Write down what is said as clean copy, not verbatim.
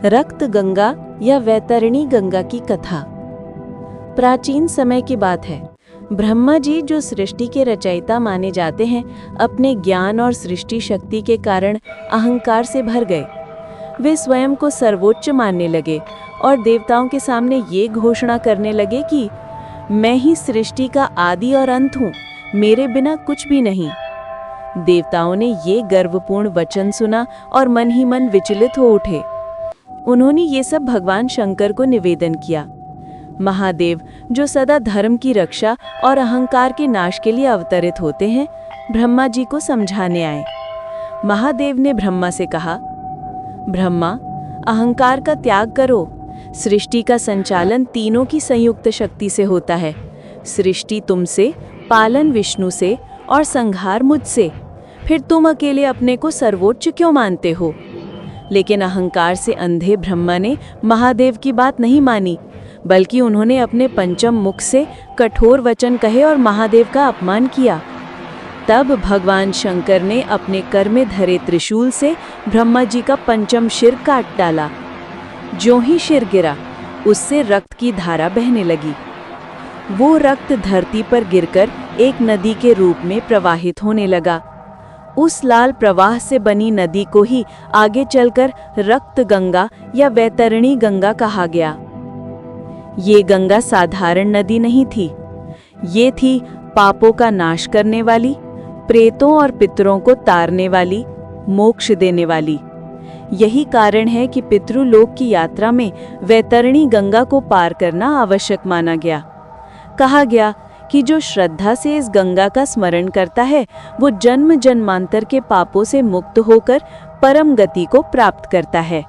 रक्त गंगा या वैतरणी गंगा की कथा। प्राचीन समय की बात है। ब्रह्मा जी, जो सृष्टि के रचयिता माने जाते हैं, अपने ज्ञान और सृष्टि शक्ति के कारण अहंकार से भर गए। वे स्वयं को सर्वोच्च मानने लगे और देवताओं के सामने ये घोषणा करने लगे कि मैं ही सृष्टि का आदि और अंत हूँ, मेरे बिना कुछ भी नहीं। देवताओं ने ये गर्वपूर्ण वचन सुना और मन ही मन विचलित हो उठे। उन्होंने ये सब भगवान शंकर को निवेदन किया। महादेव, जो सदा धर्म की रक्षा और अहंकार के नाश के लिए अवतरित होते हैं, ब्रह्मा जी को समझाने आए। महादेव ने ब्रह्मा से कहा, ब्रह्मा, अहंकार का त्याग करो। सृष्टि का संचालन तीनों की संयुक्त शक्ति से होता है। सृष्टि तुमसे, पालन विष्णु से और संहार मुझसे। फिर तुम अकेले अपने को सर्वोच्च क्यों मानते हो? लेकिन अहंकार से अंधे ब्रह्मा ने महादेव की बात नहीं मानी, बल्कि उन्होंने अपने पंचम मुख से कठोर वचन कहे और महादेव का अपमान किया। तब भगवान शंकर ने अपने कर में धरे त्रिशूल से ब्रह्मा जी का पंचम शिर काट डाला। ज्यों ही शिर गिरा, उससे रक्त की धारा बहने लगी। वो रक्त धरती पर गिरकर एक नदी के रूप में प्रवाहित होने लगा। उस लाल प्रवाह से बनी नदी को ही आगे चलकर रक्त गंगा या वैतरणी गंगा कहा गया। ये गंगा साधारण नदी नहीं थी। ये थी पापों का नाश करने वाली, प्रेतों और पितरों को तारने वाली, मोक्ष देने वाली। यही कारण है कि पितृलोक की यात्रा में वैतरणी गंगा को पार करना आवश्यक माना गया। कहा गया कि जो श्रद्धा से इस गंगा का स्मरण करता है, वो जन्म जन्मांतर के पापों से मुक्त होकर परम गति को प्राप्त करता है।